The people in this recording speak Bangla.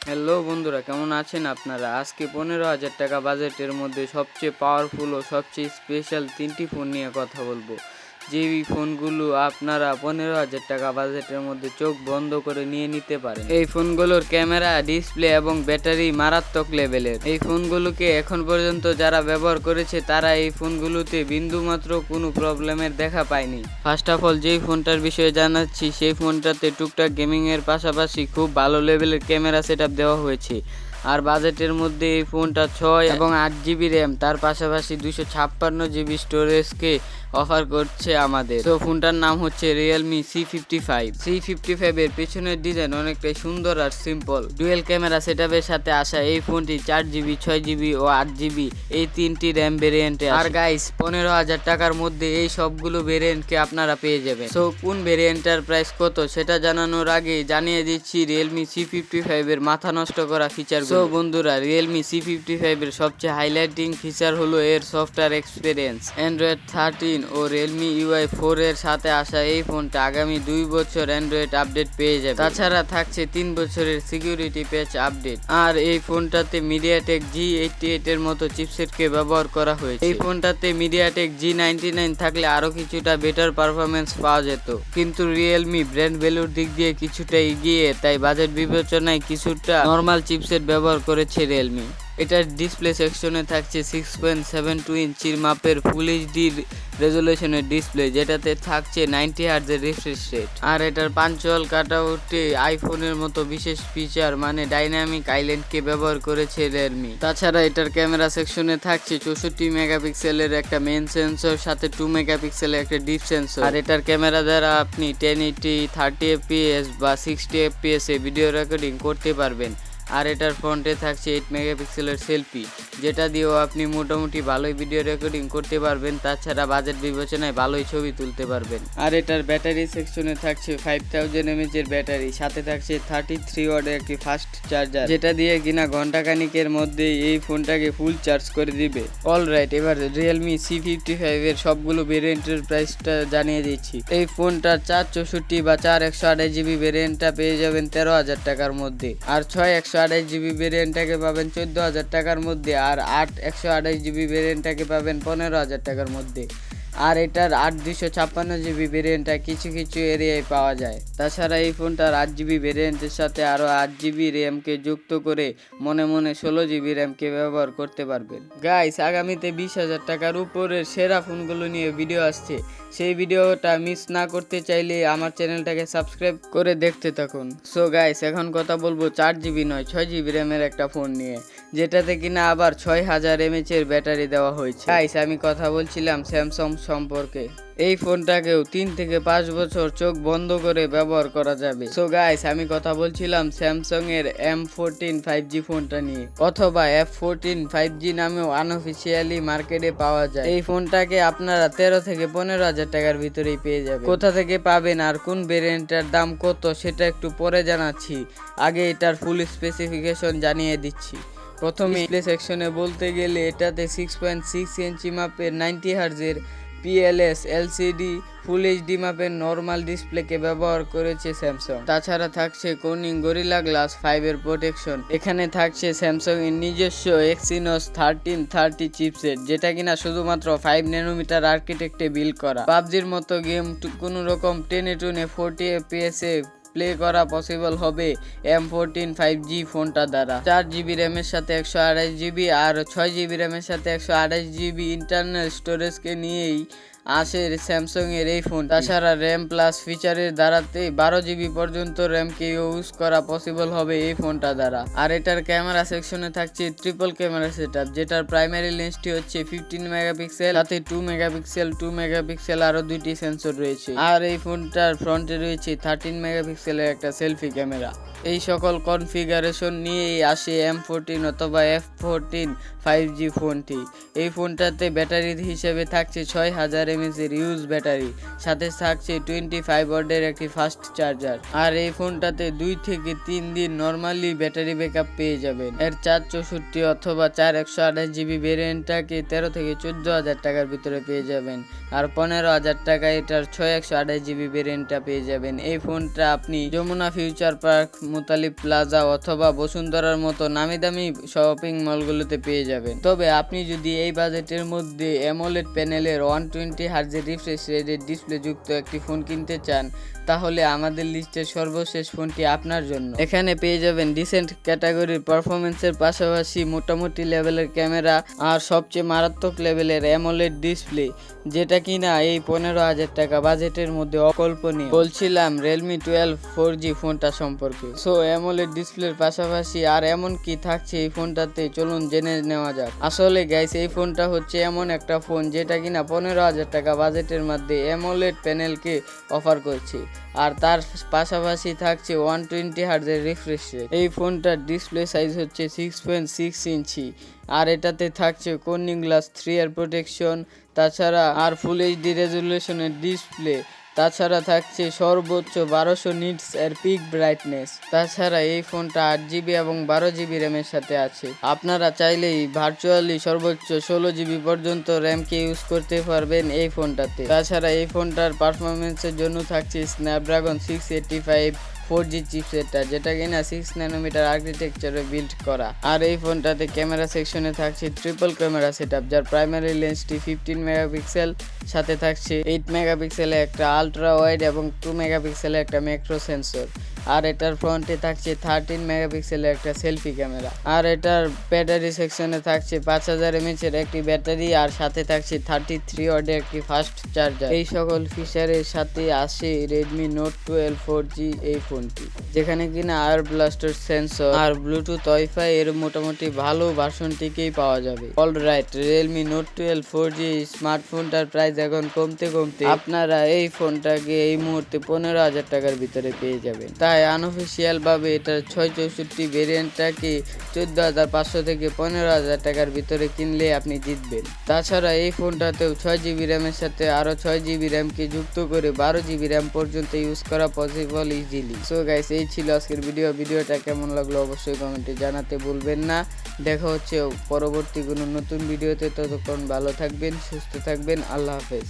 হ্যালো বন্ধুরা, কেমন আছেন আপনারা? আজকে 15,000 টাকা বাজেটের মধ্যে সবচেয়ে পাওয়ারফুল ও সবচেয়ে স্পেশাল 3টি ফোন নিয়ে কথা বলবো। যেই ফোনগুলো আপনারা 15,000 টাকা বাজেটের মধ্যে চোখ বন্ধ করে নিয়ে নিতে পারেন। এই ফোনগুলোর ক্যামেরা, ডিসপ্লে এবং ব্যাটারি মারাত্মক লেভেলের। এই ফোনগুলোকে এখন পর্যন্ত যারা ব্যবহার করেছে তারা এই ফোনগুলোতে বিন্দুমাত্র কোনো প্রবলেমের দেখা পায়নি। ফার্স্ট অফ অল যেই ফোনটার বিষয়ে জানাচ্ছি, সেই ফোনটাতে টুকটাক গেমিংয়ের পাশাপাশি খুব ভালো লেভেলের ক্যামেরা সেটআপ দেওয়া হয়েছে। আর বাজেটের মধ্যে এই ফোনটা 6 এবং 8GB র্যাম, তার পাশাপাশি 256GB স্টোরেজকে অফার করছে আমাদের। তো ফোনটার নাম হচ্ছে রিয়েলমি C55 এর পেছনের ডিজাইন অনেকটাই সুন্দর আর সিম্পল। ডুয়েল ক্যামেরা সেটআপের সাথে আসা এই ফোনটি 4GB, 6GB ও 8GB এই 3টি র্যাম ভেরিয়েন্টে। আর গাইস, 15,000 টাকার মধ্যে এই সবগুলো ভেরিয়েন্টকে আপনারা পেয়ে যাবেন। সো কোন ভেরিয়েন্টটার প্রাইস কত সেটা জানানোর আগে জানিয়ে দিচ্ছি রিয়েলমি C55 এর মাথা নষ্ট করা ফিচার। সো বন্ধুরা, রিয়েলমি C55 এর সবচেয়ে হাইলাইটিং ফিচার হলো এর সফটওয়্যার এক্সপিরিয়েন্স। অ্যান্ড্রয়েড 13 ও রিয়েলমি UI 4 এর সাথে আসা এই ফোনটা আগামী 2 বছর অ্যান্ড্রয়েড আপডেট পেয়ে যাবে। তাছাড়া থাকছে 3 বছরের সিকিউরিটি প্যাচ আপডেট। আর এই ফোনটাতে মিডিয়াটেক G88 এর মতো চিপসেটকে ব্যবহার করা হয়েছে। এই ফোনটাতে মিডিয়াটেক G99 থাকলে আরো কিছুটা বেটার পারফরমেন্স পাওয়া যেত, কিন্তু রিয়েলমি ব্র্যান্ড ভ্যালুর দিক দিয়ে কিছুটা এগিয়ে, তাই বাজেট বিবেচনায় কিছুটা নর্মাল চিপসেট ব্যবহার করেছে রিয়েলমি। এটার ডিসপ্লে সেকশনে থাকছে 6.72 ইঞ্চির মাপের ফুল এইচডি রেজুলেশনের ডিসপ্লে, যেটাতে থাকছে 90 হার্টজের রিফ্রেশ রেট। আর এটার পাঞ্চুয়াল কাটআউটে আইফোনের মতো বিশেষ ফিচার মানে ডাইনামিক আইল্যান্ডকে ব্যবহার করেছে রিয়েলমি। তাছাড়া এটার ক্যামেরা সেকশনে থাকছে 64 মেগাপিক্সেলের একটা মেইন সেন্সর, সাথে 2 মেগাপিক্সেলের একটা ডিপ সেন্সর। আর এটার ক্যামেরা দ্বারা আপনি 1080, 30fps বা 60fps এ ভিডিও রেকর্ডিং করতে পারবেন। আর এটার ফ্রন্টে থাকছে 8 মেগাপিক্সেলের সেলফি, যেটা দিয়েও আপনি মোটামুটি ভালোই ভিডিও রেকর্ডিং করতে পারবেন। তাছাড়া বাজেট বিবেচনায় ভালোই ছবি তুলতে পারবেন। আর এটার ব্যাটারি সেকশনে থাকছে 5000 mAh এর ব্যাটারি, সাথে থাকছে 33 ওয়াটের একটি ফাস্ট চার্জার, যেটা দিয়ে কিনা ঘন্টাখানিকের মধ্যে এই ফোনটাকে ফুল চার্জ করে দিবে। অলরাইট, এবার রিয়েলমি C55 এর সবগুলো ভেরিয়েন্টের প্রাইসটা জানিয়ে দিচ্ছি। এই ফোনটা 464 বা 4128GB ভেরিয়েন্টটা পেয়ে যাবেন 13,000 টাকার মধ্যে। আর 6/128GB ভেরিয়েন্টটাকে পাবেন 14,000 টাকার মধ্যে। আর 8/128GB ভেরিয়েন্টটাকে পাবেন 15,000 টাকার মধ্যে। আর এটার 8/256GB ভেরিয়েন্টটা কিছু কিছু এরিয়ায় পাওয়া যায়। তাছাড়া এই ফোনটার 8GB ভেরিয়েন্টের সাথে আরও 8GB র্যামকে যুক্ত করে মনে মনে 16GB র্যামকে ব্যবহার করতে পারবেন। গাইস, আগামীতে 20,000 টাকার উপরের সেরা ফোনগুলো নিয়ে ভিডিও আসছে। সেই ভিডিওটা মিস না করতে চাইলে আমার চ্যানেলটাকে সাবস্ক্রাইব করে দেখতে থাকুন। সো গাইস, এখন কথা বলবো 4GB নয় 6GB র্যামের একটা ফোন নিয়ে, যেটাতে কিনা আবার 6000 mAh এর ব্যাটারি দেওয়া হয়েছে। গাইস, আমি কথা বলছিলাম স্যামসাং সম্পর্কে। এই ফোনটাকেও 3 থেকে 5 বছর চোখ বন্ধ করে ব্যবহার করা যাবে। সো গাইস, আমি কথা বলছিলাম স্যামসাং এর M14 5G ফোনটা নিয়ে, অথবা F14 5G নামেও আনঅফিসিয়ালি মার্কেটে পাওয়া যায়। এই ফোনটাকে আপনারা 13 থেকে 15,000 টাকার ভিতরেই পেয়ে যাবেন। কোথা থেকে পাবেন আর কোন ভেরিয়েন্টের দাম কত সেটা একটু পরে জানাচ্ছি, আগে এটার ফুল স্পেসিফিকেশন জানিয়ে দিচ্ছি। প্রথমে ডিসপ্লে সেকশনে বলতে গেলে এটাতে 6.6 ইঞ্চি মাপের 90 হার্জের PLS LCD ফুল এইচডি মাপের নর্মাল ডিসপ্লেকে ব্যবহার করেছে স্যামসাং। তাছাড়া থাকছে কোর্নিং গরিলা গ্লাস 5 এর প্রোটেকশন। এখানে থাকছে স্যামসাং এর নিজস্ব Exynos 1330 চিপসেট, যেটা কিনা শুধুমাত্র 5 ন্যানোমিটার আর্কিটেক্টে বিল্ড করা। পাবজির মতো গেম কোনো রকম টেনে 40 FPS এ প্লে করা পসিবল হবে M14 5G ফোনটা দ্বারা। 4GB র্যামের সাথে 128GB আর 6GB র্যামের সাথে 128GB ইন্টারনাল স্টোরেজকে নিয়েই আসে স্যামসাং এর এই ফোন। তাছাড়া র্যাম প্লাস ফিচারের দ্বারাতে 12GB পর্যন্ত র্যামকে ইউজ করা পসিবল হবে এই ফোনটা দ্বারা। আর এটার ক্যামেরা সেকশনে থাকছে ট্রিপল ক্যামেরা সেটআপ, যেটার প্রাইমারি লেন্সটি হচ্ছে 15 মেগাপিক্সেল, সাথে 2 মেগাপিক্সেল আরো দুইটি সেন্সর রয়েছে। আর এই ফোনটার ফ্রন্টে রয়েছে 13 মেগাপিক্সেলের একটা সেলফি ক্যামেরা। এই সকল কনফিগারেশন নিয়েই আসে M14 অথবা F14 5G ফোনটি। এই ফোনটাতে ব্যাটারি হিসেবে থাকছে 6000 mAh এর ইউজ ব্যাটারি, সাথে থাকছে 25 ওয়াটের একটি ফাস্ট চার্জার। আর এই ফোনটাতে 2 থেকে 3 দিন নর্মালি ব্যাটারি ব্যাকআপ পেয়ে যাবেন। এর 464 অথবা 4128GB ভেরিয়েন্টটাকে 13 থেকে 14,000 টাকার ভিতরে পেয়ে যাবেন। আর 15,000 টাকায় এটার 6128GB ভেরিয়েন্টটা পেয়ে যাবেন। এই ফোনটা আপনি Jamuna future park, Mutalib plaza অথবা বসুন্ধরার মতো নামি দামি শপিং মলগুলোতে পেয়ে যাবেন। তবে আপনি যদি এই বাজেটের মধ্যে অ্যামোলেড প্যানেলের 120Hz রিফ্রেশ রেটের ডিসপ্লে যুক্ত একটি ফোন কিনতে চান, তাহলে আমাদের লিস্টের সর্বশেষ ফোনটি আপনার জন্য। এখানে পেয়ে যাবেন ডিসেন্ট ক্যাটাগরির পারফরমেন্সের পাশাপাশি মোটামুটি লেভেলের ক্যামেরা আর সবচেয়ে মারাত্মক লেভেলের অ্যামোলেড ডিসপ্লে, যেটা কিনা এই 15,000 টাকা বাজেটের মধ্যে অকল্পনীয়। বলছিলাম Realme 12 4G ফোনটা সম্পর্কে। সো অ্যামোলেড ডিসপ্লের পাশাপাশি আর এমন কি থাকছে এই ফোনটাতে, চলুন জেনে নেওয়া যাক। আসলে গাইস, এই ফোনটা হচ্ছে এমন একটা ফোন যেটা কিনা 15,000 টাকা বাজেটের মধ্যে অ্যামোলেড প্যানেলকে অফার করছে, আর তার পাশাপাশি থাকছে 120Hz রিফ্রেশ রেট। এই ফোনটার ডিসপ্লে সাইজ হচ্ছে 6.6 ইঞ্চি, আর এটাতে থাকছে কর্নিং গ্লাস 3 এর প্রোটেকশন, তাছাড়া আর ফুল এইচডি রেজুলেশনের ডিসপ্লে, তাছাড়া থাকছে সর্বোচ্চ 1200 নিটস এর পিক ব্রাইটনেস। তাছাড়া এই ফোনটা 8GB এবং 12GB র্যামের সাথে আছে। আপনারা চাইলেই ভার্চুয়ালি সর্বোচ্চ 16GB পর্যন্ত র্যামকে ইউজ করতে পারবেন এই ফোনটাতে। তাছাড়া এই ফোনটার পারফরমেন্সের জন্য থাকছে স্ন্যাপড্রাগন 685 4G চিপসেটটা, যেটা কিনা 6 ন্যানোমিটার আর্কিটেকচারে বিল্ড করা। আর এই ফোনটাতে ক্যামেরা সেকশনে থাকছে ট্রিপল ক্যামেরা সেটআপ, যার প্রাইমারি লেন্সটি 15 মেগাপিক্সেল, সাথে থাকছে 8 মেগাপিক্সেলের একটা আলট্রা ওয়াইড এবং 2 মেগাপিক্সেলের একটা ম্যাক্রো সেন্সর। আর এটার ফ্রন্টে থাকছে 13 মেগাপিক্সেলের একটা সেলফি ক্যামেরা। আর এটার ব্যাটারি সেকশনে থাকছে 5000 mAh এর একটি ব্যাটারি, আর সাথে থাকছে 33 ওয়াটের একটি ফাস্ট চার্জার। এই সকল ফিচারের সাথে আসে Redmi Note 12 4G এই ফোনটি, যেখানে কিনা আর ব্লাস্টার সেন্সর আর ব্লুটুথ ওয়াইফাই এর মোটামুটি ভালো ভার্সনটিকেই পাওয়া যাবে। অলরাইট, Realme Note 12 4G স্মার্টফোনটার প্রাইস এখন কমতে কমতে আপনারা এই ফোনটাকে এই মুহূর্তে 15,000 টাকার ভিতরে পেয়ে যাবেন। তাই আনঅফিসিয়াল ভাবে এটার 664 ভেরিয়েন্টটাকে 14,500 থেকে 15,000 টাকার ভিতরে কিনলে আপনি জিতবেন। তাছাড়া এই ফোনটাতেও 6GB র্যামের সাথে আরো 6GB র্যামকে যুক্ত করে 12GB র্যাম পর্যন্ত ইউজ করা পসিবল ইজিলি। সো গাইস, এই ছিল আজকের ভিডিওটা কেমন লাগলো অবশ্যই কমেন্টে জানাতে ভুলবেন না। দেখা হচ্ছে পরবর্তী কোনো নতুন ভিডিওতে, ততক্ষণ ভালো থাকবেন, সুস্থ থাকবেন, আল্লাহ হাফেজ।